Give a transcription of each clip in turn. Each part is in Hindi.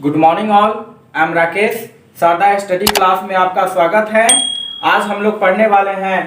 Good morning all, I am Rakesh. Sharda study class में आपका स्वागत है। आज हम लोग पढ़ने वाले हैं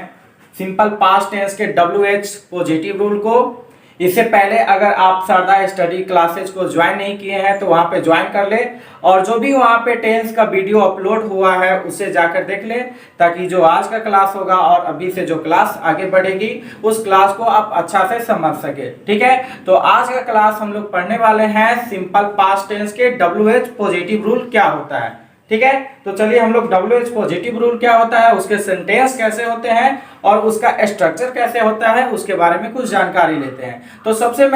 सिंपल पास्ट टेंस के WH पॉजिटिव रूल को। इससे पहले अगर आप शारदा स्टडी क्लासेज को ज्वाइन नहीं किए हैं तो वहाँ पे ज्वाइन कर ले और जो भी वहाँ पे टेंस का वीडियो अपलोड हुआ है उसे जाकर देख ले, ताकि जो आज का क्लास होगा और अभी से जो क्लास आगे बढ़ेगी उस क्लास को आप अच्छा से समझ सके। ठीक है, तो आज का क्लास हम लोग पढ़ने वाले हैं सिंपल पास्ट टेंस के WH पॉजिटिव रूल क्या होता है। ठीक है, तो चलिए हम लोग WH पॉजिटिव रूल क्या होता है, उसके सेंटेंस कैसे होते हैं और उसका स्ट्रक्चर कैसे होता है उसके बारे में कुछ जानकारी लेते हैं। तो सबसे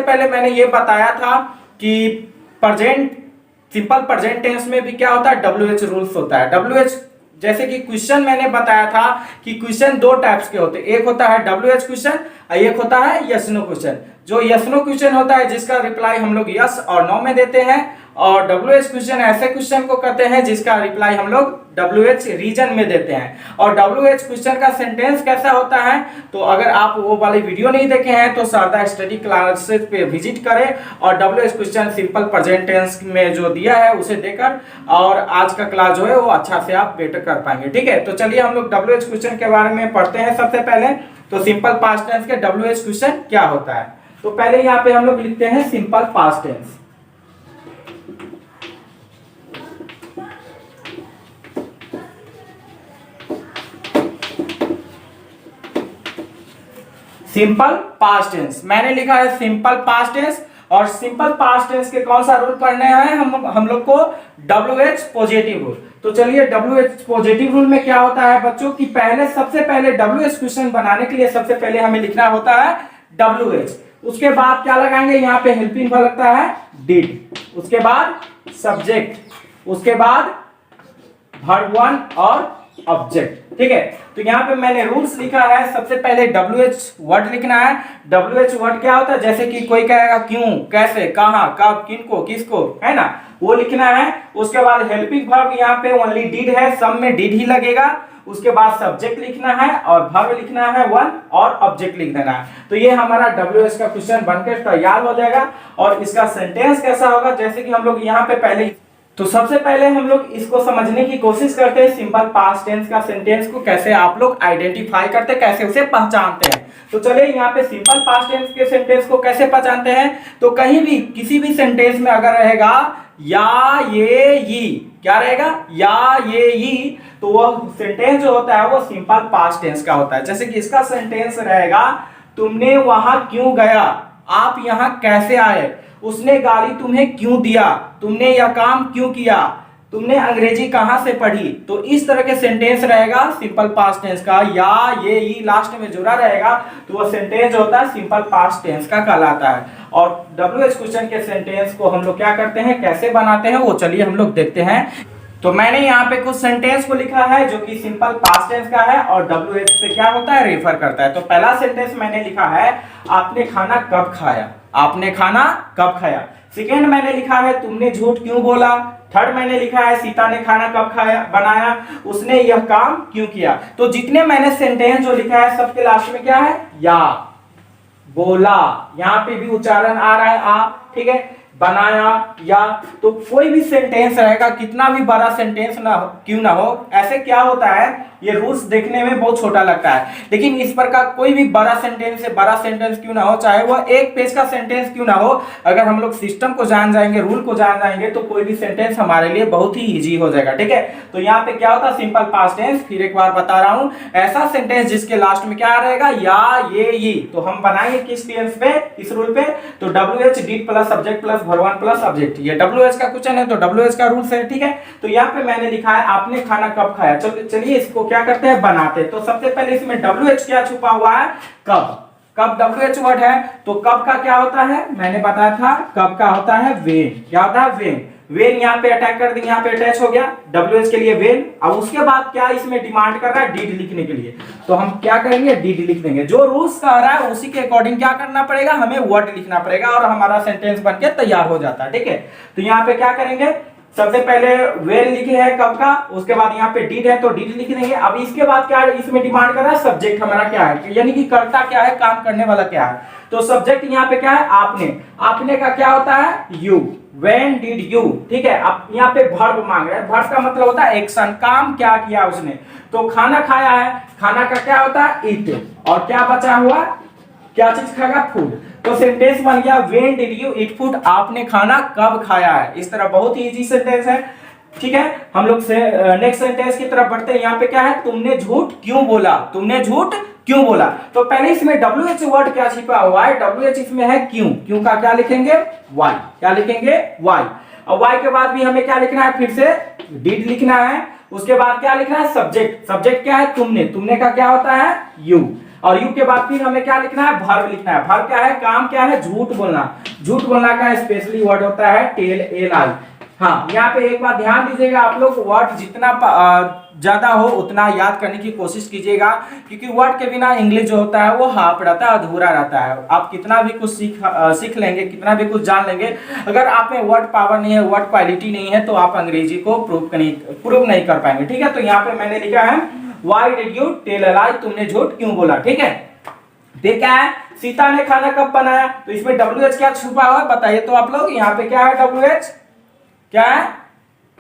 पहले मैंने ये बताया था कि सिंपल प्रेजेंट टेंस में भी क्या होता है, WH रूल्स होता है। WH जैसे कि क्वेश्चन मैंने बताया था कि क्वेश्चन दो टाइप्स के होते हैं, एक होता है WH क्वेश्चन और एक होता है यस नो क्वेश्चन। जो यस नो क्वेश्चन होता है जिसका रिप्लाई हम लोग यस और नो में देते हैं, और WH क्वेश्चन ऐसे क्वेश्चन को कहते हैं जिसका रिप्लाई हम लोग WH रीजन में देते हैं। और WH क्वेश्चन का सेंटेंस कैसा होता है, तो अगर आप वो वाली वीडियो नहीं देखे हैं तो शारदा स्टडी क्लासेस पे विजिट करें और WH question simple present tense में जो दिया है उसे देकर और आज का क्लास जो है वो अच्छा से आप बेटर कर पाएंगे। ठीक है, तो चलिए हम लोग WH क्वेश्चन के बारे में पढ़ते हैं। सबसे पहले तो सिंपल पास्ट टेंस के WH क्वेश्चन क्या होता है, तो पहले यहाँ पे हम लोग लिखते हैं simple past tense. Simple past tense मैंने लिखा है सिंपल पास्ट टेंस, और सिंपल पास्ट टेंस के कौन सा रूल पढ़ने हैं हम लोग को, WH पॉजिटिव रूल। तो चलिए WH पॉजिटिव रूल में क्या होता है बच्चों की, सबसे पहले WH क्वेश्चन बनाने के लिए सबसे पहले हमें लिखना होता है WH। उसके बाद क्या लगाएंगे, यहाँ पे हेल्पिंग वर्ब लगता है डिड, उसके बाद सब्जेक्ट, उसके बाद वर्ब 1 और ऑब्जेक्ट। ठीक है, तो यहाँ पे मैंने रूल्स लिखा है। सबसे पहले WH वर्ड लिखना है। WH वर्ड क्या होता है, जैसे कि कोई कहेगा क्यों, कैसे, कहां, कब, किनको, किसको, है ना, वो लिखना है। उसके बाद हेल्पिंग वर्ब यहाँ पे ओनली डिड है, सब में डिड ही लगेगा। उसके बाद सब्जेक्ट लिखना है और वर्ब लिखना है 1 और ऑब्जेक्ट लिख देना है। तो ये हमारा WH का क्वेश्चन बनकर तैयार हो जाएगा। और इसका सेंटेंस कैसा होगा, जैसे कि हम लोग यहाँ पे पहले, तो सबसे पहले हम लोग इसको समझने की कोशिश करते हैं सिंपल पास्ट टेंस का सेंटेंस को कैसे आप लोग आइडेंटिफाई करते हैं, कैसे उसे पहचानते हैं। तो चलिए यहाँ पे सिंपल पास्ट टेंस के सेंटेंस को कैसे पहचानते हैं, तो कहीं भी किसी भी सेंटेंस में अगर रहेगा या ये ई, क्या रहेगा, या ये ई, तो वह सेंटेंस जो होता है वो सिंपल पास्ट टेंस का होता है। जैसे कि इसका सेंटेंस रहेगा, तुमने वहां क्यों गया, आप यहाँ कैसे आए, उसने गाली तुम्हें क्यों दिया, तुमने यह काम क्यों किया, तुमने अंग्रेजी कहां से पढ़ी। तो इस तरह के सेंटेंस रहेगा सिंपल पास्ट टेंस का, या ये ई लास्ट में जुड़ा रहेगा तो वह सेंटेंस होता है सिंपल पास्ट टेंस का कहलाता है। और WH क्वेश्चन के सेंटेंस को हम लोग क्या करते हैं, कैसे बनाते हैं, वो चलिए हम लोग देखते हैं। तो मैंने यहाँ पे कुछ सेंटेंस को लिखा है जो कि सिंपल पास्ट टेंस का है और WH से क्या होता है, रेफर करता है। तो पहला सेंटेंस मैंने लिखा है, आपने खाना कब खाया, आपने खाना कब खाया। सेकेंड मैंने लिखा है, तुमने झूठ क्यों बोला। थर्ड मैंने लिखा है, सीता ने खाना कब खाया बनाया, उसने यह काम क्यों किया। तो जितने मैंने सेंटेंस जो लिखा है सबके लास्ट में क्या है, या, बोला, यहाँ पे भी उच्चारण आ रहा है आ, ठीक है, बनाया, या। तो कोई भी सेंटेंस रहेगा, कितना भी बड़ा सेंटेंस ना हो क्यों ना हो, ऐसे क्या होता है, ये रूल्स देखने में बहुत छोटा लगता है, लेकिन इस पर का कोई भी बड़ा सेंटेंस से बड़ा सेंटेंस क्यों ना हो, चाहे वो एक पेज का सेंटेंस क्यों ना हो, अगर हम लोग सिस्टम को जान जाएंगे, रूल को जान जाएंगे, तो कोई भी सेंटेंस हमारे लिए बहुत ही इजी हो जाएगा। ठीक है, तो यहाँ पे क्या होता है सिंपल पास्ट टेंस, फिर एक बार बता रहा हूँ, ऐसा सेंटेंस जिसके लास्ट में क्या रहेगा, या, ये, ई। तो हम बनाएंगे किस टेंस पे, इस रूल पे, तो WH did plus subject plus verb 1 plus object. ये WH का क्वेश्चन है तो WH का रूल्स है। ठीक है, तो यहाँ पे मैंने लिखा है, आपने खाना कब खाया। चलिए इसको क्या करते हैं, बनाते। तो सबसे पहले इसमें WH क्या छुपा हुआ है, कब। कब WH वर्ड है, तो कब का क्या होता है, मैंने बताया था, कब का होता है वेन। क्या होता है, वेन। वेन यहाँ पे अटैक कर दी, यहाँ पे अटैच हो गया WH के लिए वेन। अब उसके बाद क्या इसमें डिमांड कर रहा है, डिड लिखने के लिए, तो हम क्या करेंगे, डिड लिख देंगे। जो रूल्स कह रहा है उसी के अकॉर्डिंग क्या करना पड़ेगा, हमें वर्ड लिखना पड़ेगा और हमारा सेंटेंस बनके तैयार हो जाता है। ठीक है, तो यहाँ पे क्या करेंगे, सबसे पहले वेन लिखे है कब का, उसके बाद यहाँ पे डिड है तो डिड लिख देंगे। अब इसके बाद क्या इसमें डिमांड कर रहा है, सब्जेक्ट हमारा क्या है, यानी कि कर्ता क्या है, काम करने वाला क्या है। तो सब्जेक्ट यहाँ पे क्या है, आपने। आपने का क्या होता है, यू। व्हेन डिड यू, ठीक है। अब यहाँ पे वर्ब मांग रहा है, वर्ब का मतलब होता है एक्शन, काम क्या किया उसने। तो खाना खाया है, खाना का क्या होता है ईट, और क्या बचा हुआ, क्या चीज खाएगा, फूड। तो सेंटेंस बन गया when did you eat food, आपने खाना कब खाया है। इस तरह बहुत ही इजी सेंटेंस है, ठीक है। हम लोग से नेक्स्ट सेंटेंस की तरफ बढ़ते हैं। यहाँ पे क्या है, तुमने झूठ क्यों बोला, तुमने झूठ क्यों बोला। तो पहले इसमें WH वर्ड क्या छिपा हुआ है, WH इसमें है क्यों, क्यों का क्या लिखेंगे वाई, क्या लिखेंगे वाई। और वाई के बाद भी हमें क्या लिखना है, फिर से डिड लिखना है। उसके बाद क्या लिखना है, सब्जेक्ट, सब्जेक्ट क्या है तुमने, तुमने का क्या होता है यू, और यू के बाद फिर हमें क्या लिखना है, वर्ब लिखना है। वर्ब क्या है, काम क्या है, झूठ बोलना। झूठ बोलना का स्पेशली वर्ड होता है टेल, एल आई। हाँ, यहाँ पे एक बात ध्यान दीजिएगा, आप लोग वर्ड जितना ज्यादा हो उतना याद करने की कोशिश कीजिएगा, क्योंकि वर्ड के बिना इंग्लिश जो होता है वो हाफ रहता है, अधूरा रहता है। आप कितना भी कुछ सीख लेंगे, कितना भी कुछ जान लेंगे, अगर आप में वर्ड पावर नहीं है, वर्ड क्वालिटी नहीं है, तो आप अंग्रेजी को प्रूव नहीं कर पाएंगे, ठीक है। तो यहाँ पे मैंने लिखा है why did you tell a lie, तुमने झूठ क्यों बोला, ठीक है। देखा है सीता ने खाना कब बनाया, तो इसमें WH क्या छुपा हुआ है बताइए तो आप लोग। यहाँ पे क्या है WH, क्या है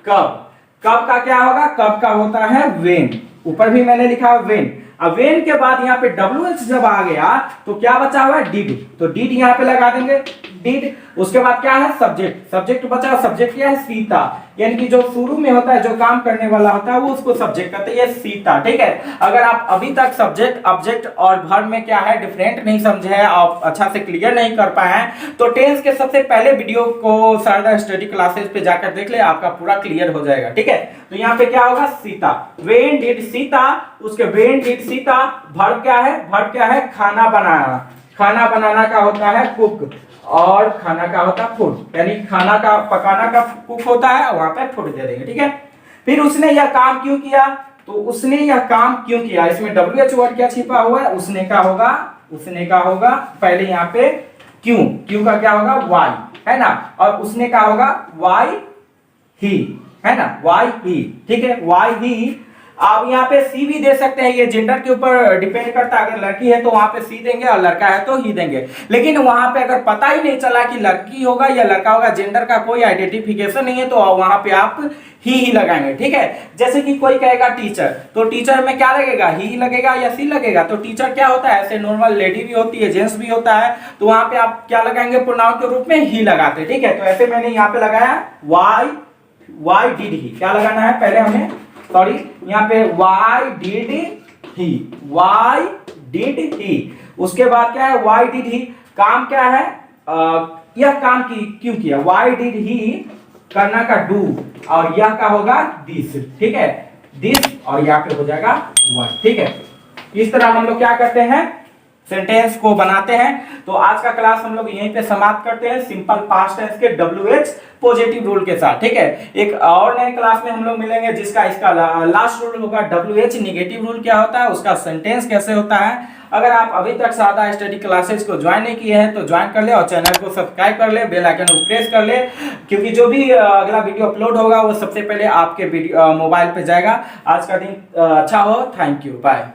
कब, कब का क्या होगा, कब का होता है वेन, ऊपर भी मैंने लिखा है वेन। अब वेन के बाद यहाँ पे WH जब आ गया तो क्या बचा हुआ है डिड, तो डिड यहाँ पे लगा देंगे डिड। उसके बाद क्या है सब्जेक्ट, सब्जेक्ट बचा, सब्जेक्ट क्या है सीता, यानी कि जो शुरू में होता है, जो काम करने वाला होता है वो उसको सब्जेक्ट कहते हैं, सीता, ठीक है। अगर आप अभी तक सब्जेक्ट, ऑब्जेक्ट और वर्ब में क्या है डिफरेंट नहीं समझे हैं, आप अच्छा से क्लियर नहीं कर पाए हैं, तो टेंस के सबसे पहले वीडियो को शारदा स्टडी क्लासेस पे जाकर देख ले, आपका पूरा क्लियर हो जाएगा, ठीक है। तो यहाँ पे क्या होगा सीता, व्हेन डिड सीता, उसके व्हेन डिड सीता, वर्ब क्या है, वर्ब क्या है खाना बनाना, खाना बनाना का होता है कुक, और खाना का होता है फूड, यानी खाना का पकाना का कुक होता है, वहां पे फूड दे देंगे, ठीक है। फिर उसने यह काम क्यों किया, तो उसने यह काम क्यों किया, इसमें WH वर्ड क्या छिपा हुआ है, उसने का होगा, उसने का होगा पहले यहाँ पे क्यों, क्यों का क्या होगा वाई, है ना, और उसने का होगा वाई ही, है ना, वाई ही, ठीक है, वाई ही। आप यहाँ पे सी भी दे सकते हैं, ये जेंडर के ऊपर डिपेंड करता है, अगर लड़की है तो वहां पे सी देंगे और लड़का है तो ही देंगे। लेकिन वहां पे अगर पता ही नहीं चला कि लड़की होगा या लड़का होगा, जेंडर का कोई आइडेंटिफिकेशन नहीं है, तो वहां पे आप ही लगाएंगे, ठीक है। जैसे कि कोई कहेगा टीचर, तो टीचर में क्या लगेगा, ही लगेगा या सी लगेगा, तो टीचर क्या होता है, ऐसे नॉर्मल लेडी भी होती है, जेंट्स भी होता है, तो वहां पे आप क्या लगाएंगे, प्रोनाउन के रूप में ही लगाते, ठीक है। तो ऐसे मैंने यहाँ पे लगाया वाई डिड ही, क्या लगाना है पहले हमें, सॉरी यहाँ पे why did he, why did he. उसके बाद क्या है वाई डिड ही, काम क्या है, यह काम क्यों किया, वाई डिड ही करना का डू, और यह का होगा दिस, ठीक है, दिस, और यहाँ पे हो जाएगा वन, ठीक है। इस तरह हम लोग क्या करते हैं, सेंटेंस को बनाते हैं। तो आज का क्लास हम लोग यहीं पे समाप्त करते हैं, सिंपल पास्ट टेंस के WH पॉजिटिव रूल के साथ, ठीक है। एक और नए क्लास में हम लोग मिलेंगे, जिसका इसका लास्ट रूल होगा WH निगेटिव रूल क्या होता है, उसका सेंटेंस कैसे होता है। अगर आप अभी तक शारदा स्टडी क्लासेस को ज्वाइन नहीं किए हैं तो ज्वाइन कर ले, और चैनल को सब्सक्राइब कर ले, बेल आइकन को प्रेस कर ले, क्योंकि जो भी अगला वीडियो अपलोड होगा वो सबसे पहले आपके मोबाइल पे जाएगा। आज का दिन अच्छा हो, थैंक यू, बाय।